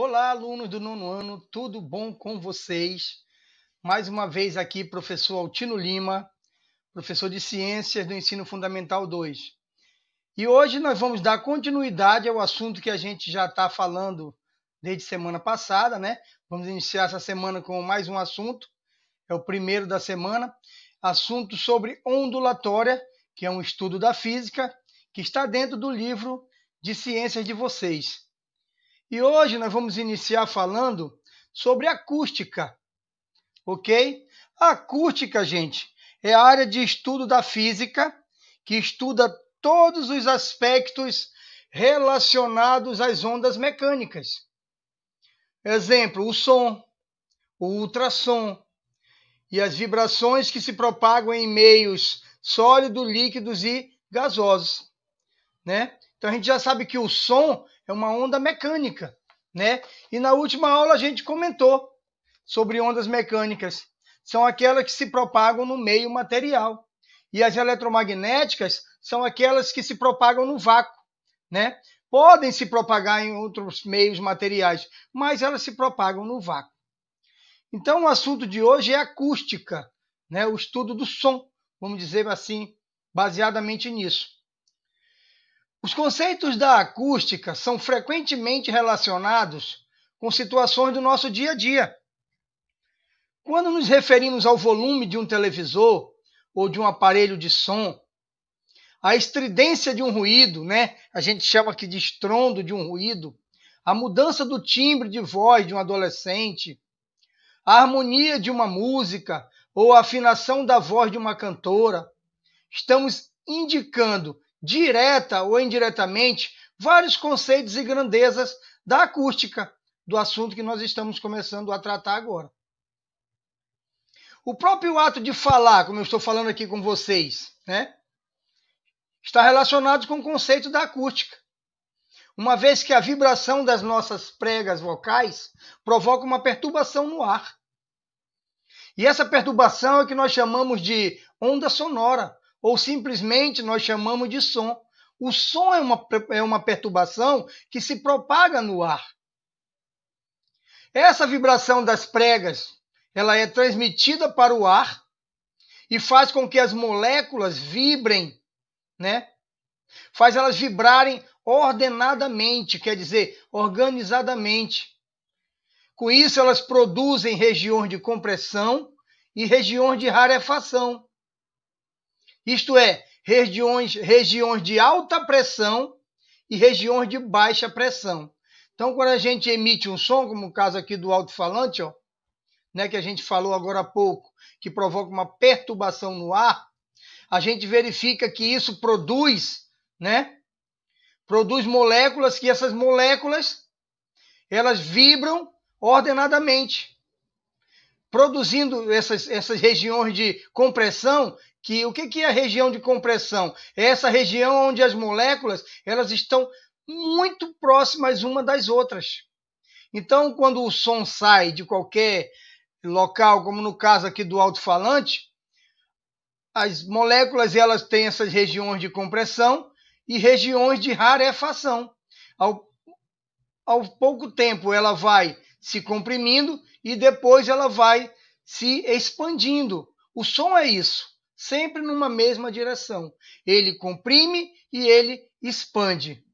Olá, alunos do nono ano, tudo bom com vocês? Mais uma vez aqui, professor Altino Lima, professor de Ciências do Ensino Fundamental 2. E hoje nós vamos dar continuidade ao assunto que a gente já está falando desde semana passada, né? Vamos iniciar essa semana com mais um assunto, é o primeiro da semana, assunto sobre ondulatória, que é um estudo da física, que está dentro do livro de ciências de vocês. E hoje nós vamos iniciar falando sobre acústica, ok? A acústica, gente, é a área de estudo da física que estuda todos os aspectos relacionados às ondas mecânicas. Exemplo, o som, o ultrassom e as vibrações que se propagam em meios sólidos, líquidos e gasosos, né? Então a gente já sabe que o som é uma onda mecânica, né? E na última aula a gente comentou sobre ondas mecânicas. São aquelas que se propagam no meio material. E as eletromagnéticas são aquelas que se propagam no vácuo, né? Podem se propagar em outros meios materiais, mas elas se propagam no vácuo. Então o assunto de hoje é acústica, né? O estudo do som, vamos dizer assim, baseadamente nisso. Os conceitos da acústica são frequentemente relacionados com situações do nosso dia a dia. Quando nos referimos ao volume de um televisor ou de um aparelho de som, a estridência de um ruído, né? A gente chama aqui de estrondo de um ruído, a mudança do timbre de voz de um adolescente, a harmonia de uma música ou a afinação da voz de uma cantora, estamos indicando direta ou indiretamente vários conceitos e grandezas da acústica, do assunto que nós estamos começando a tratar agora. O próprio ato de falar, como eu estou falando aqui com vocês, né, está relacionado com o conceito da acústica, uma vez que a vibração das nossas pregas vocais provoca uma perturbação no ar. E essa perturbação é o que nós chamamos de onda sonora, ou simplesmente nós chamamos de som. O som é uma perturbação que se propaga no ar. Essa vibração das pregas, ela é transmitida para o ar e faz com que as moléculas vibrem, né? Faz elas vibrarem ordenadamente, quer dizer, organizadamente. Com isso, elas produzem regiões de compressão e regiões de rarefação. Isto é, regiões de alta pressão e regiões de baixa pressão. Então, quando a gente emite um som, como o caso aqui do alto-falante, ó, né, que a gente falou agora há pouco, que provoca uma perturbação no ar, a gente verifica que isso produz, né, produz moléculas, que essas moléculas elas vibram ordenadamente, produzindo essas regiões de compressão. Que o que é a região de compressão? É essa região onde as moléculas elas estão muito próximas uma das outras. Então, quando o som sai de qualquer local, como no caso aqui do alto-falante, as moléculas elas têm essas regiões de compressão e regiões de rarefação. Ao pouco tempo ela vai se comprimindo e depois ela vai se expandindo. O som é isso, sempre numa mesma direção. Ele comprime e ele expande.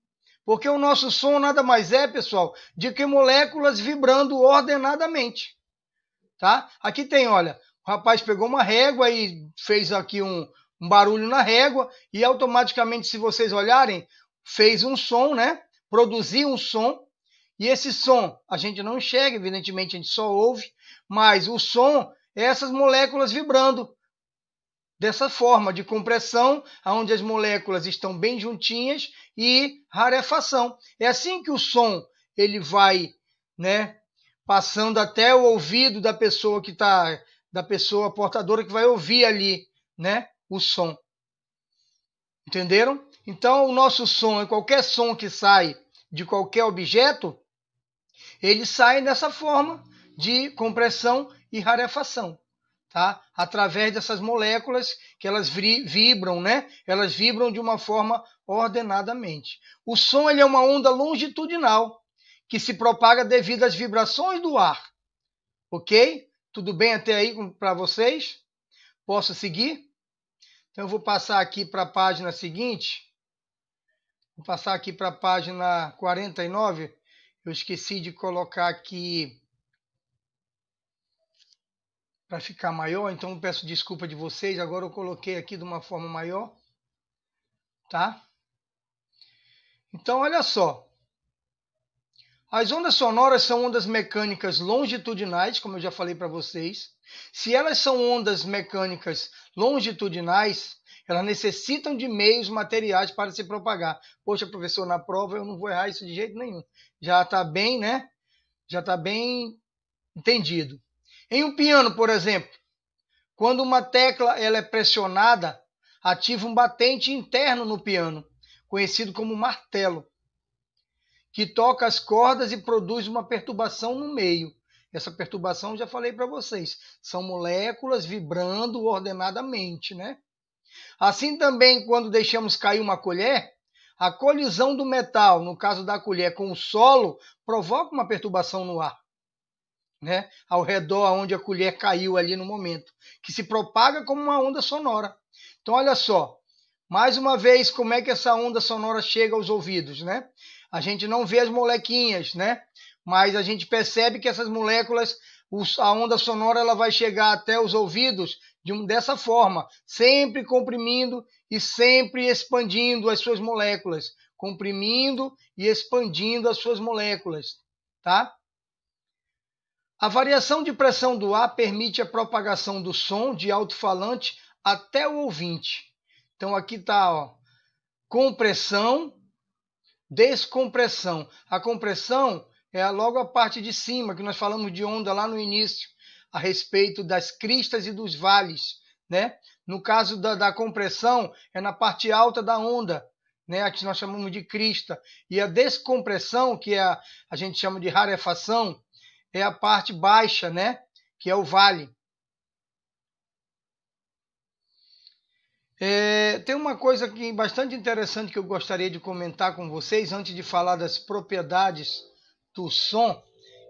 Porque o nosso som nada mais é, pessoal, de que moléculas vibrando ordenadamente. Tá? Aqui tem, olha, o rapaz pegou uma régua e fez aqui um barulho na régua e automaticamente, se vocês olharem, fez um som, né? Produziu um som. E esse som a gente não enxerga, evidentemente a gente só ouve, mas o som é essas moléculas vibrando dessa forma de compressão, onde as moléculas estão bem juntinhas, e rarefação. É assim que o som ele vai, né, passando até o ouvido da pessoa da pessoa portadora que vai ouvir ali, né, o som. Entenderam? Então o nosso som, qualquer som que sai de qualquer objeto, ele sai dessa forma de compressão e rarefação, tá? Através dessas moléculas que elas vibram, né? Elas vibram de uma forma ordenadamente. O som ele é uma onda longitudinal que se propaga devido às vibrações do ar. Ok? Tudo bem até aí para vocês? Posso seguir? Então eu vou passar aqui para a página seguinte. Vou passar aqui para a página 49. Eu esqueci de colocar aqui para ficar maior, então eu peço desculpa de vocês. Agora eu coloquei aqui de uma forma maior, tá? Então olha só. As ondas sonoras são ondas mecânicas longitudinais, como eu já falei para vocês. Se elas são ondas mecânicas longitudinais, elas necessitam de meios materiais para se propagar. Poxa, professor, na prova eu não vou errar isso de jeito nenhum. Já está bem, né? Já está bem entendido. Em um piano, por exemplo, quando uma tecla ela é pressionada, ativa um batente interno no piano, conhecido como martelo, que toca as cordas e produz uma perturbação no meio. Essa perturbação, já falei para vocês, são moléculas vibrando ordenadamente, né? Assim também, quando deixamos cair uma colher, a colisão do metal, no caso da colher, com o solo, provoca uma perturbação no ar, né? Ao redor onde a colher caiu ali no momento, que se propaga como uma onda sonora. Então, olha só, mais uma vez, como é que essa onda sonora chega aos ouvidos, né? A gente não vê as molequinhas, né? Mas a gente percebe que essas moléculas, a onda sonora ela vai chegar até os ouvidos dessa forma, sempre comprimindo e sempre expandindo as suas moléculas, comprimindo e expandindo as suas moléculas, tá? A variação de pressão do ar permite a propagação do som de alto-falante até o ouvinte. Então aqui está, ó, compressão, descompressão. A compressão é logo a parte de cima, que nós falamos de onda lá no início, a respeito das cristas e dos vales, né? No caso da compressão, é na parte alta da onda, né? Aqui nós chamamos de crista. E a descompressão, que a gente chama de rarefação, é a parte baixa, né? Que é o vale. Tem uma coisa aqui bastante interessante que eu gostaria de comentar com vocês, antes de falar das propriedades do som.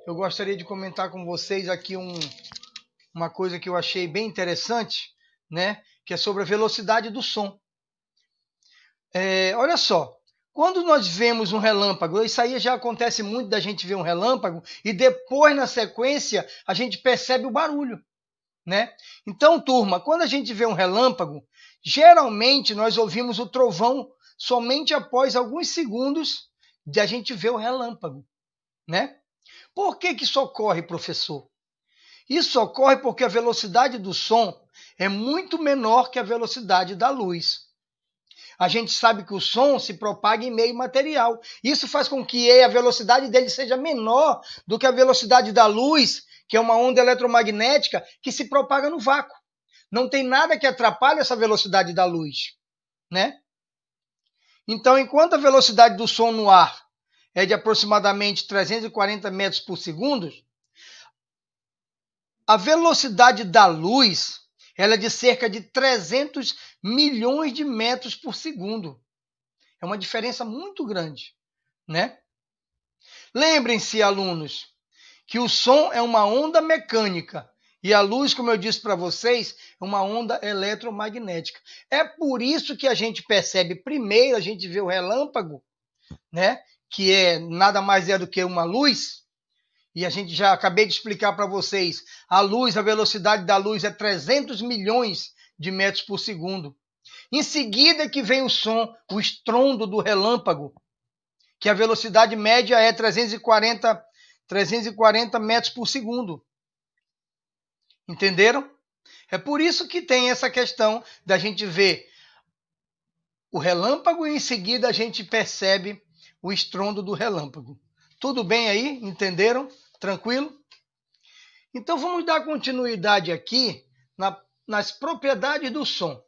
Eu gostaria de comentar com vocês aqui uma coisa que eu achei bem interessante, né? Que é sobre a velocidade do som. Olha só, quando nós vemos um relâmpago, isso aí já acontece muito da gente ver um relâmpago e depois, na sequência, a gente percebe o barulho, né? Então, turma, quando a gente vê um relâmpago, geralmente nós ouvimos o trovão somente após alguns segundos de a gente ver o relâmpago, né? Por que isso ocorre, professor? Isso ocorre porque a velocidade do som é muito menor que a velocidade da luz. A gente sabe que o som se propaga em meio material. Isso faz com que a velocidade dele seja menor do que a velocidade da luz, que é uma onda eletromagnética que se propaga no vácuo. Não tem nada que atrapalhe essa velocidade da luz, né? Então, enquanto a velocidade do som no ar é de aproximadamente 340 metros por segundo, a velocidade da luz ela é de cerca de 300 milhões de metros por segundo. É uma diferença muito grande, né? Lembrem-se, alunos, que o som é uma onda mecânica e a luz, como eu disse para vocês, é uma onda eletromagnética. É por isso que a gente percebe primeiro, a gente vê o relâmpago, né? Que nada mais é do que uma luz. E a gente já acabei de explicar para vocês, a luz, a velocidade da luz é 300 milhões de metros por segundo. Em seguida que vem o som, o estrondo do relâmpago, que a velocidade média é 340 metros por segundo. Entenderam? É por isso que tem essa questão da gente ver o relâmpago e em seguida a gente percebe o estrondo do relâmpago. Tudo bem aí? Entenderam? Tranquilo? Então vamos dar continuidade aqui nas propriedades do som.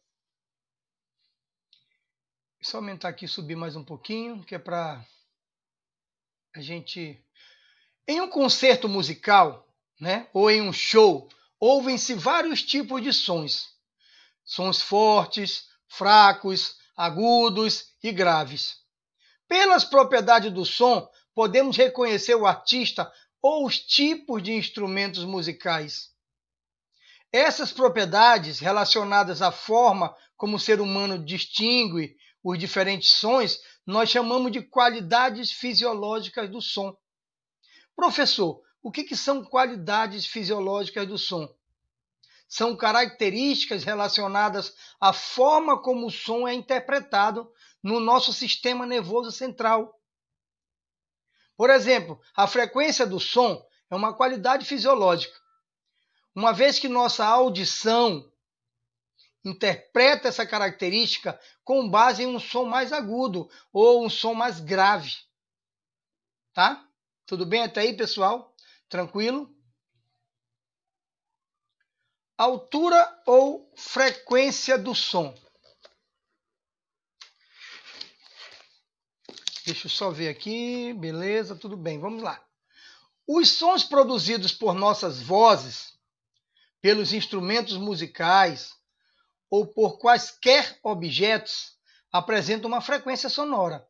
Deixa eu aumentar aqui e subir mais um pouquinho, que é para a gente... Em um concerto musical, né, ou em um show, ouvem-se vários tipos de sons. Sons fortes, fracos, agudos e graves. Pelas propriedades do som, podemos reconhecer o artista ou os tipos de instrumentos musicais. Essas propriedades relacionadas à forma como o ser humano distingue os diferentes sons, nós chamamos de qualidades fisiológicas do som. Professor, o que são qualidades fisiológicas do som? São características relacionadas à forma como o som é interpretado no nosso sistema nervoso central. Por exemplo, a frequência do som é uma qualidade fisiológica. Uma vez que nossa audição interpreta essa característica com base em um som mais agudo ou um som mais grave. Tá? Tudo bem até aí, pessoal? Tranquilo? Altura ou frequência do som? Deixa eu só ver aqui. Beleza, tudo bem. Vamos lá. Os sons produzidos por nossas vozes, pelos instrumentos musicais ou por quaisquer objetos apresentam uma frequência sonora.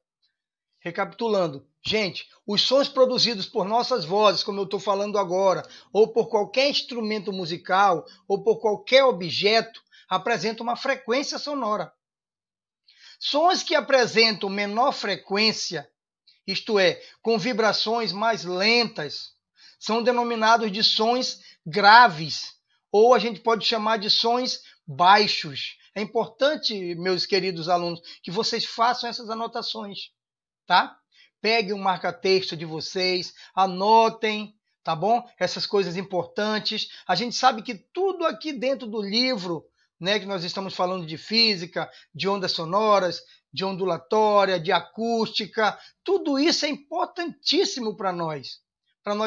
Recapitulando, gente, os sons produzidos por nossas vozes, como eu estou falando agora, ou por qualquer instrumento musical, ou por qualquer objeto, apresentam uma frequência sonora. Sons que apresentam menor frequência, isto é, com vibrações mais lentas, são denominados de sons graves, ou a gente pode chamar de sons baixos. É importante, meus queridos alunos, que vocês façam essas anotações, tá? Peguem o marca-texto de vocês, anotem, tá bom? Essas coisas importantes. A gente sabe que tudo aqui dentro do livro, né, que nós estamos falando de física, de ondas sonoras, de ondulatória, de acústica, tudo isso é importantíssimo para nós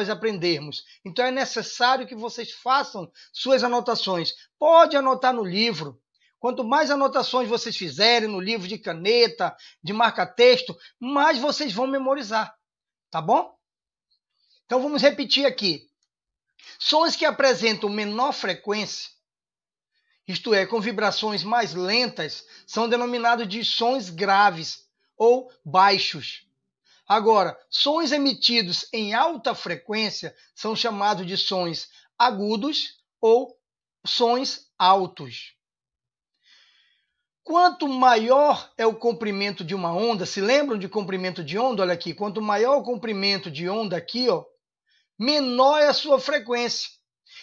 aprendermos. Então é necessário que vocês façam suas anotações. Pode anotar no livro. Quanto mais anotações vocês fizerem no livro de caneta, de marca-texto, mais vocês vão memorizar. Tá bom? Então vamos repetir aqui. Sons que apresentam menor frequência, isto é, com vibrações mais lentas, são denominados de sons graves ou baixos. Agora, sons emitidos em alta frequência são chamados de sons agudos ou sons altos. Quanto maior é o comprimento de uma onda, se lembram de comprimento de onda? Olha aqui, quanto maior o comprimento de onda aqui, ó, menor é a sua frequência.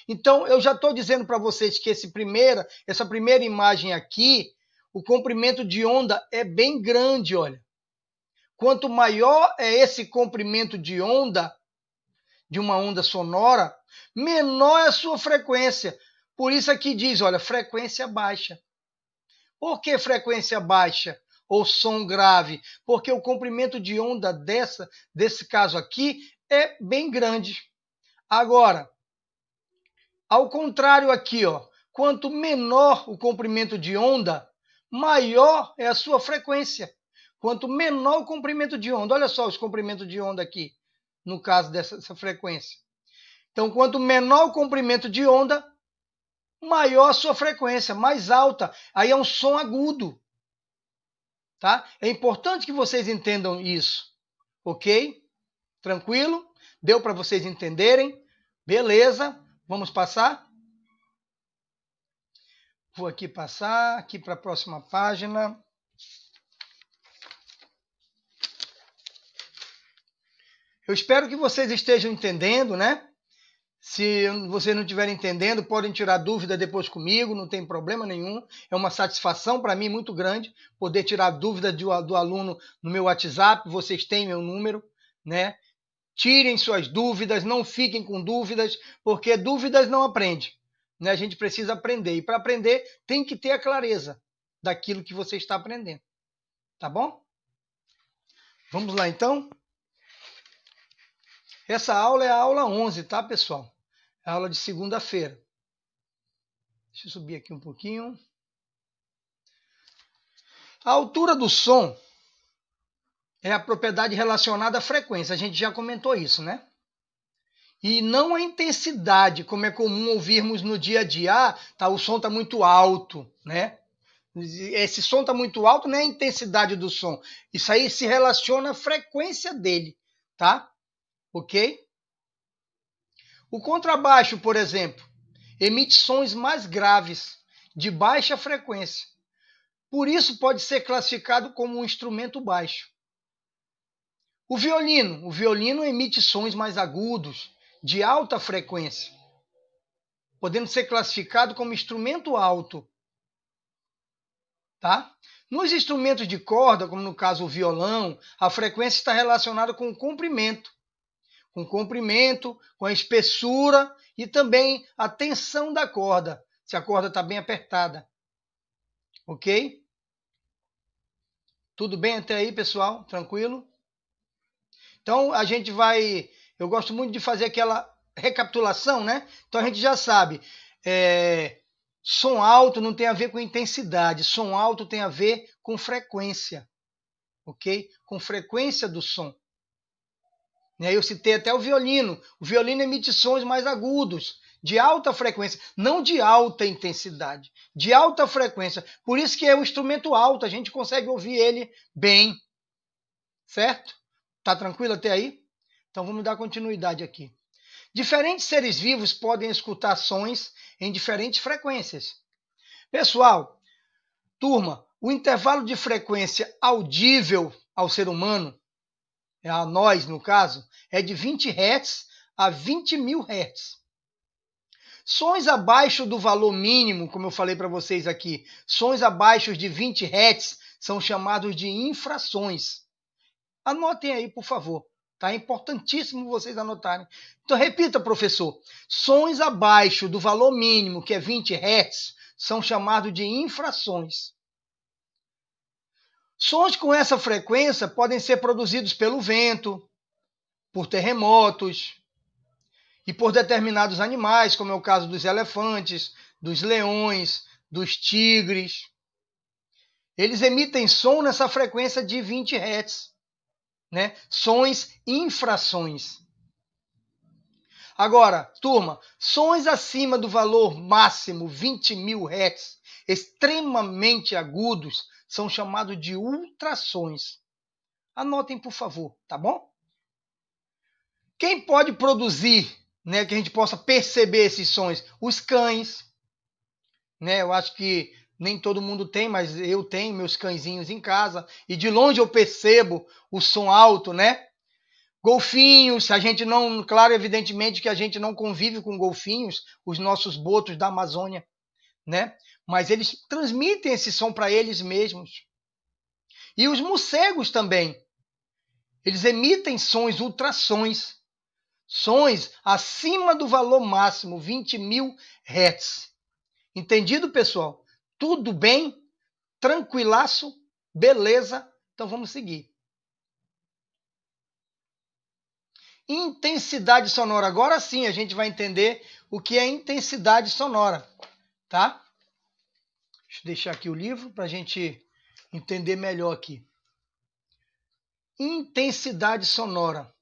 Então, eu já estou dizendo para vocês que essa primeira imagem aqui, o comprimento de onda é bem grande, olha. Quanto maior é esse comprimento de onda, de uma onda sonora, menor é a sua frequência. Por isso aqui diz, olha, frequência baixa. Por que frequência baixa ou som grave? Porque o comprimento de onda desse caso aqui é bem grande. Agora, ao contrário aqui, ó, quanto menor o comprimento de onda, maior é a sua frequência. Quanto menor o comprimento de onda, olha só os comprimentos de onda aqui, no caso dessa frequência. Então, quanto menor o comprimento de onda, maior a sua frequência, mais alta. Aí é um som agudo. Tá? É importante que vocês entendam isso. Ok? Tranquilo? Deu para vocês entenderem? Beleza? Vamos passar? Vou aqui passar, aqui para a próxima página. Eu espero que vocês estejam entendendo, né? Se vocês não estiverem entendendo, podem tirar dúvida depois comigo, não tem problema nenhum. É uma satisfação para mim muito grande poder tirar dúvida do aluno no meu WhatsApp. Vocês têm meu número, né? Tirem suas dúvidas, não fiquem com dúvidas, porque dúvidas não aprende, né? A gente precisa aprender. E para aprender, tem que ter a clareza daquilo que você está aprendendo. Tá bom? Vamos lá, então? Essa aula é a aula 11, tá, pessoal? É a aula de segunda-feira. Deixa eu subir aqui um pouquinho. A altura do som é a propriedade relacionada à frequência. A gente já comentou isso, né? E não a intensidade, como é comum ouvirmos no dia a dia. O som está muito alto, né? Esse som está muito alto, não é a intensidade do som. Isso aí se relaciona à frequência dele. tá? Ok? O contrabaixo, por exemplo, emite sons mais graves, de baixa frequência. Por isso pode ser classificado como um instrumento baixo. O violino emite sons mais agudos, de alta frequência, podendo ser classificado como instrumento alto. Tá? Nos instrumentos de corda, como no caso o violão, a frequência está relacionada com o comprimento, com a espessura e também a tensão da corda, se a corda está bem apertada. Ok? Tudo bem até aí, pessoal? Tranquilo? Então, a gente vai... Eu gosto muito de fazer aquela recapitulação, né? Então, a gente já sabe. Som alto não tem a ver com intensidade. Som alto tem a ver com frequência. Ok? Com frequência do som. Eu citei até o violino. O violino emite sons mais agudos, de alta frequência, não de alta intensidade, de alta frequência. Por isso que é um instrumento alto, a gente consegue ouvir ele bem. Certo? Tá tranquilo até aí? Então vamos dar continuidade aqui. Diferentes seres vivos podem escutar sons em diferentes frequências. Pessoal, turma, o intervalo de frequência audível ao ser humano, a nós no caso, é de 20 Hz a 20.000 Hz. Sons abaixo do valor mínimo, como eu falei para vocês aqui, sons abaixo de 20 Hz são chamados de infrações. Anotem aí, por favor. Tá? É importantíssimo vocês anotarem. Então, repita, professor. Sons abaixo do valor mínimo, que é 20 Hz, são chamados de infrações. Sons com essa frequência podem ser produzidos pelo vento, por terremotos e por determinados animais, como é o caso dos elefantes, dos leões, dos tigres. Eles emitem som nessa frequência de 20 Hz. Né? Sons infrações. Agora, turma, sons acima do valor máximo 20.000 Hz, extremamente agudos, são chamados de ultrassons. Anotem, por favor, tá bom? Quem pode produzir, né, que a gente possa perceber esses sons? Os cães. Né? Eu acho que nem todo mundo tem, mas eu tenho meus cãezinhos em casa. E de longe eu percebo o som alto, né? Golfinhos, a gente não... Claro, evidentemente que a gente não convive com golfinhos, os nossos botos da Amazônia, né? Mas eles transmitem esse som para eles mesmos. E os morcegos também. Eles emitem sons, ultrassons. Sons acima do valor máximo, 20.000 Hz. Entendido, pessoal? Tudo bem? Tranquilaço? Beleza? Então vamos seguir. Intensidade sonora. Agora sim a gente vai entender o que é intensidade sonora. Tá? Deixa eu deixar aqui o livro para a gente entender melhor aqui. Intensidade sonora.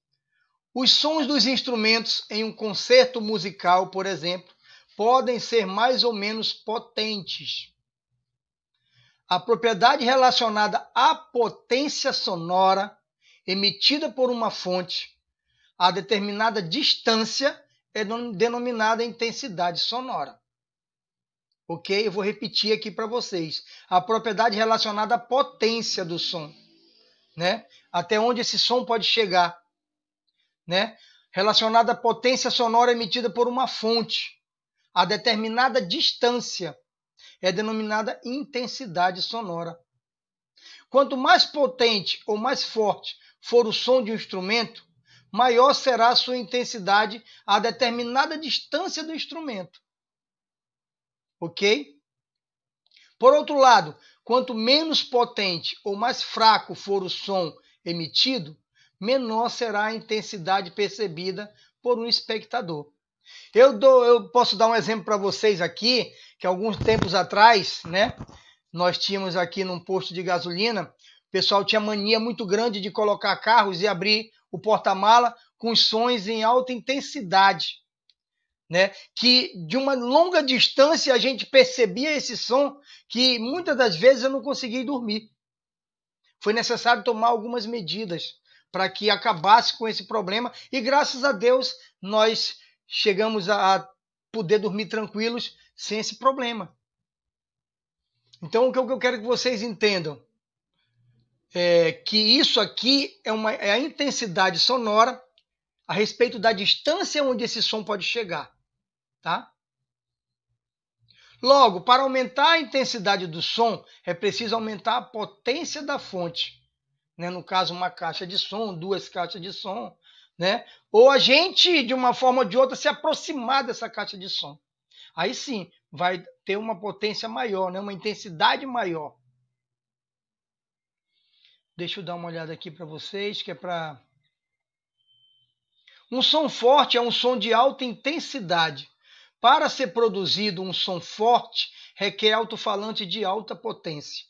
Os sons dos instrumentos em um concerto musical, por exemplo, podem ser mais ou menos potentes. A propriedade relacionada à potência sonora emitida por uma fonte a determinada distância é denominada intensidade sonora. Ok? Eu vou repetir aqui para vocês. A propriedade relacionada à potência do som. Né? Até onde esse som pode chegar. Né? Relacionada à potência sonora emitida por uma fonte a determinada distância é denominada intensidade sonora. Quanto mais potente ou mais forte for o som de um instrumento, maior será a sua intensidade a determinada distância do instrumento. Ok? Por outro lado, quanto menos potente ou mais fraco for o som emitido, menor será a intensidade percebida por um espectador. Eu posso dar um exemplo para vocês aqui, que alguns tempos atrás, né, nós tínhamos aqui num posto de gasolina, o pessoal tinha mania muito grande de colocar carros e abrir o porta-mala com sons em alta intensidade, né, que de uma longa distância a gente percebia esse som que muitas das vezes eu não conseguia dormir. Foi necessário tomar algumas medidas para que acabasse com esse problema. E graças a Deus nós chegamos a poder dormir tranquilos sem esse problema. Então o que eu quero que vocês entendam é que isso aqui é a intensidade sonora a respeito da distância onde esse som pode chegar, tá? Logo, para aumentar a intensidade do som, é preciso aumentar a potência da fonte. Né? No caso, uma caixa de som, 2 caixas de som. Né? Ou a gente, de uma forma ou de outra, se aproximar dessa caixa de som. Aí sim, vai ter uma potência maior, né? Uma intensidade maior. Deixa eu dar uma olhada aqui para vocês, que é para... Um som forte é um som de alta intensidade. Para ser produzido um som forte, requer alto-falante de alta potência.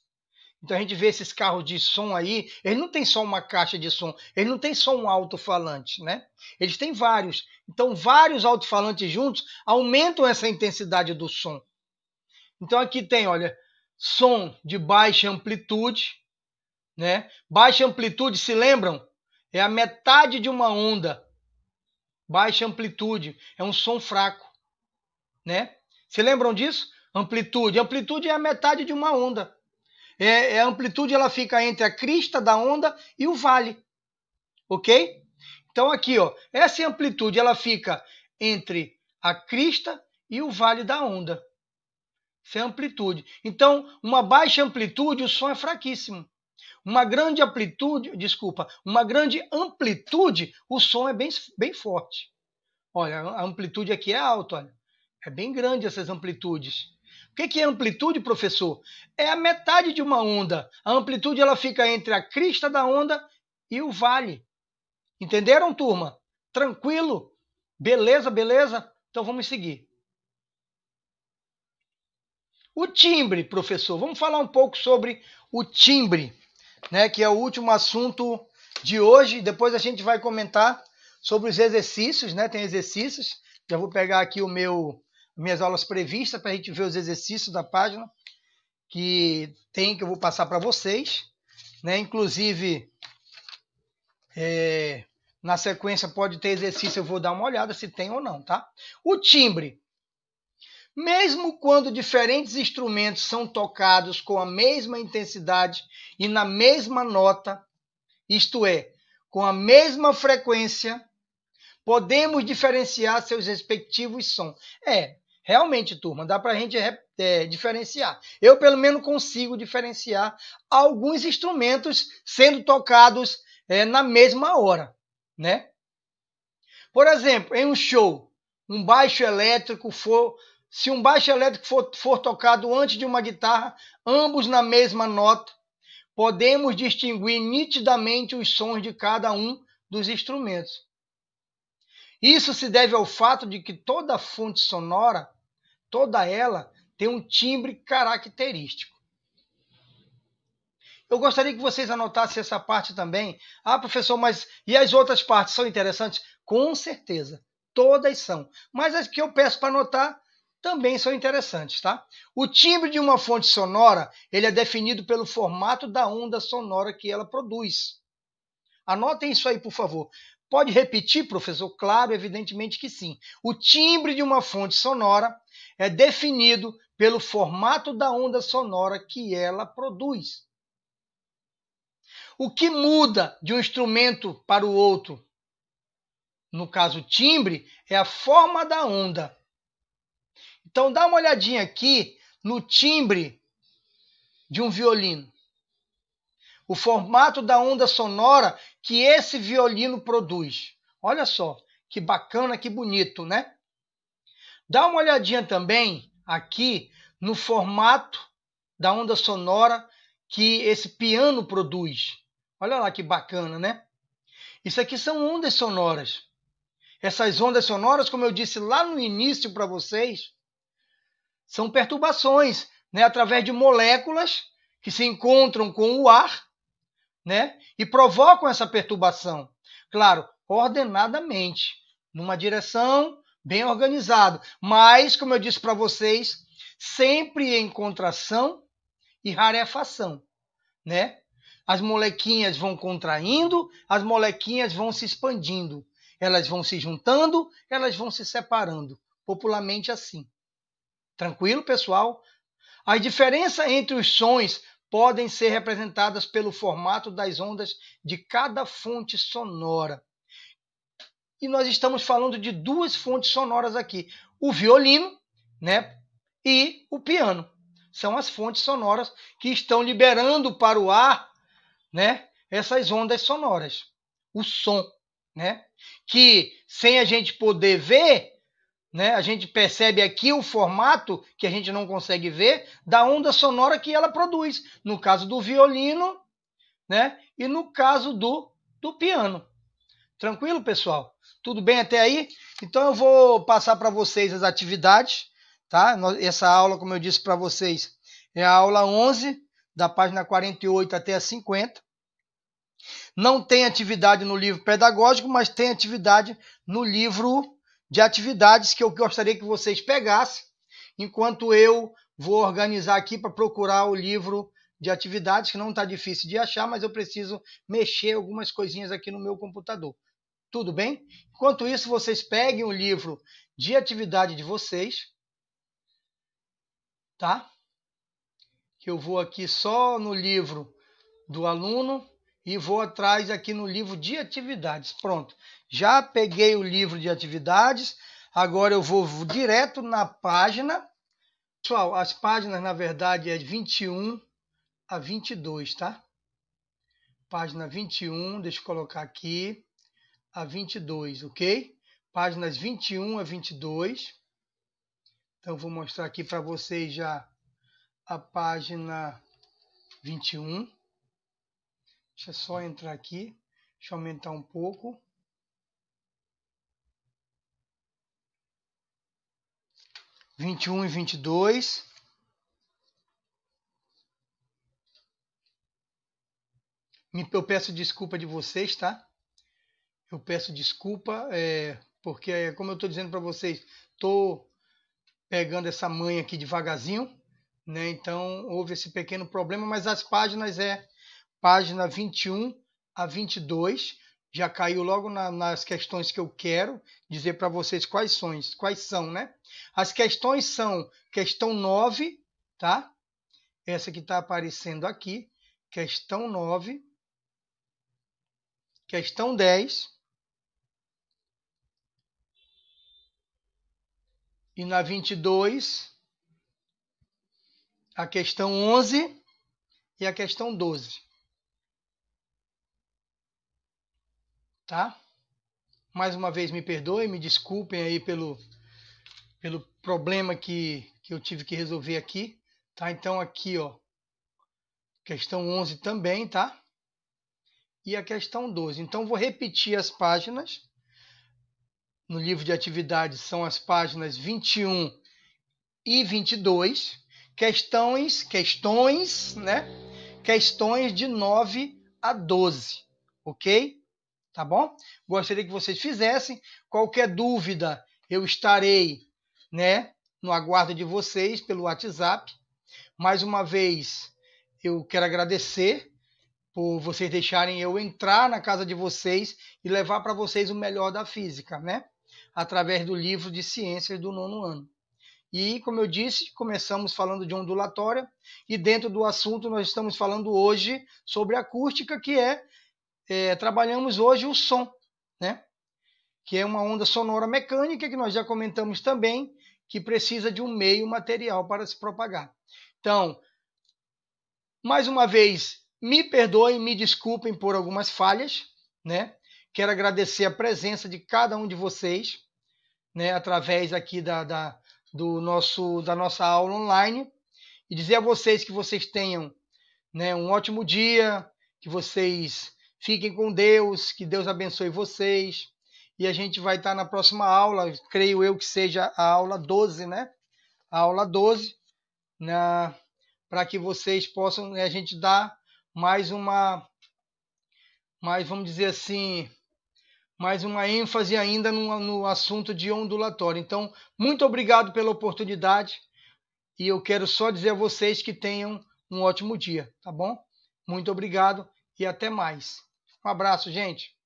Então a gente vê esses carros de som aí, eles não tem só uma caixa de som, eles não tem só um alto-falante, né? Eles têm vários. Então vários alto-falantes juntos aumentam essa intensidade do som. Então aqui tem, olha, som de baixa amplitude, né? Baixa amplitude, se lembram? É a metade de uma onda. Baixa amplitude é um som fraco, né? Se lembram disso? Amplitude. Amplitude é a metade de uma onda. A amplitude ela fica entre a crista da onda e o vale, ok? Então aqui, ó, essa amplitude ela fica entre a crista e o vale da onda. Essa é a amplitude. Então, uma baixa amplitude, o som é fraquíssimo. Uma grande amplitude, o som é bem forte. Olha, a amplitude aqui é alta, olha. É bem grande essas amplitudes. O que é amplitude, professor? É a metade de uma onda. A amplitude ela fica entre a crista da onda e o vale. Entenderam, turma? Tranquilo? Beleza, beleza? Então vamos seguir. O timbre, professor. Vamos falar um pouco sobre o timbre, né, que é o último assunto de hoje. Depois a gente vai comentar sobre os exercícios, né? Tem exercícios. Já vou pegar aqui minhas aulas previstas para a gente ver os exercícios da página que eu vou passar para vocês, né? Inclusive, na sequência pode ter exercício, eu vou dar uma olhada se tem ou não, tá? O timbre. Mesmo quando diferentes instrumentos são tocados com a mesma intensidade e na mesma nota, isto é, com a mesma frequência, podemos diferenciar seus respectivos sons. Realmente, turma, dá para a gente diferenciar. Eu, pelo menos, consigo diferenciar alguns instrumentos sendo tocados na mesma hora, né? Por exemplo, em um show, um baixo elétrico se um baixo elétrico for tocado antes de uma guitarra, ambos na mesma nota, podemos distinguir nitidamente os sons de cada um dos instrumentos. Isso se deve ao fato de que toda fonte sonora, toda ela, tem um timbre característico. Eu gostaria que vocês anotassem essa parte também. Ah, professor, mas e as outras partes são interessantes? Com certeza, todas são. Mas as que eu peço para anotar também são interessantes, tá? O timbre de uma fonte sonora, ele é definido pelo formato da onda sonora que ela produz. Anotem isso aí, por favor. Pode repetir, professor? Claro, evidentemente que sim. O timbre de uma fonte sonora é definido pelo formato da onda sonora que ela produz. O que muda de um instrumento para o outro, no caso timbre, é a forma da onda. Então dá uma olhadinha aqui no timbre de um violino. O formato da onda sonora que esse violino produz. Olha só, que bacana, que bonito, né? Dá uma olhadinha também aqui no formato da onda sonora que esse piano produz. Olha lá que bacana, né? Isso aqui são ondas sonoras. Essas ondas sonoras, como eu disse lá no início para vocês, são perturbações, né, através de moléculas que se encontram com o ar, né, e provocam essa perturbação. Claro, ordenadamente, numa direção bem organizada. Mas, como eu disse para vocês, sempre em contração e rarefação, né? As molequinhas vão contraindo, as molequinhas vão se expandindo. Elas vão se juntando, elas vão se separando. Popularmente assim. Tranquilo, pessoal? As diferenças entre os sons podem ser representadas pelo formato das ondas de cada fonte sonora. E nós estamos falando de duas fontes sonoras aqui. O violino, né, e o piano. São as fontes sonoras que estão liberando para o ar, né, essas ondas sonoras. O som, né, que sem a gente poder ver, né, a gente percebe aqui o formato que a gente não consegue ver da onda sonora que ela produz. No caso do violino, né, e no caso do piano. Tranquilo, pessoal? Tudo bem até aí? Então eu vou passar para vocês as atividades, tá? Essa aula, como eu disse para vocês, é a aula 11, da página 48 até a 50. Não tem atividade no livro pedagógico, mas tem atividade no livro de atividades que eu gostaria que vocês pegassem, enquanto eu vou organizar aqui para procurar o livro de atividades, que não está difícil de achar, mas eu preciso mexer algumas coisinhas aqui no meu computador. Tudo bem? Enquanto isso, vocês peguem o livro de atividade de vocês, tá? Que eu vou aqui só no livro do aluno e vou atrás aqui no livro de atividades. Pronto. Já peguei o livro de atividades. Agora eu vou direto na página. Pessoal, as páginas, na verdade, é de 21 a 22, tá? Página 21, deixa eu colocar aqui, a 22, ok? Páginas 21 a 22. Então, eu vou mostrar aqui para vocês já a página 21. Deixa eu só entrar aqui. Deixa eu aumentar um pouco. 21 e 22. Eu peço desculpa de vocês, tá? Eu peço desculpa, porque, como eu estou dizendo para vocês, estou pegando essa manha aqui devagarzinho, né? Então, houve esse pequeno problema, mas as páginas página 21 a 22. Já caiu logo nas questões que eu quero dizer para vocês quais são, né? As questões são questão 9, tá? Essa que está aparecendo aqui, questão 9, questão 10, e na 22, a questão 11 e a questão 12. Tá? Mais uma vez, me perdoem, me desculpem aí pelo problema que eu tive que resolver aqui. Tá? Então, aqui, ó, questão 11 também, tá? E a questão 12. Então, vou repetir as páginas. No livro de atividades são as páginas 21 e 22. Questões, né? Questões de 9 a 12, ok? Tá bom? Gostaria que vocês fizessem. Qualquer dúvida, eu estarei, né, no aguardo de vocês pelo WhatsApp. Mais uma vez, eu quero agradecer por vocês deixarem eu entrar na casa de vocês e levar para vocês o melhor da física, né? Através do livro de ciências do 9º ano. E, como eu disse, começamos falando de ondulatória e dentro do assunto nós estamos falando hoje sobre acústica, que trabalhamos hoje o som, né? Que é uma onda sonora mecânica que nós já comentamos também, que precisa de um meio material para se propagar. Então, mais uma vez, me perdoem, me desculpem por algumas falhas, né? Quero agradecer a presença de cada um de vocês, né? Através aqui da nossa aula online, e dizer a vocês que vocês tenham, né, um ótimo dia, que vocês fiquem com Deus, que Deus abençoe vocês. E a gente vai estar na próxima aula, creio eu que seja a aula 12, né? A aula 12, para que vocês possam, a gente dar vamos dizer assim, mais uma ênfase ainda no assunto de ondulatório. Então, muito obrigado pela oportunidade e eu quero só dizer a vocês que tenham um ótimo dia, tá bom? Muito obrigado e até mais. Um abraço, gente.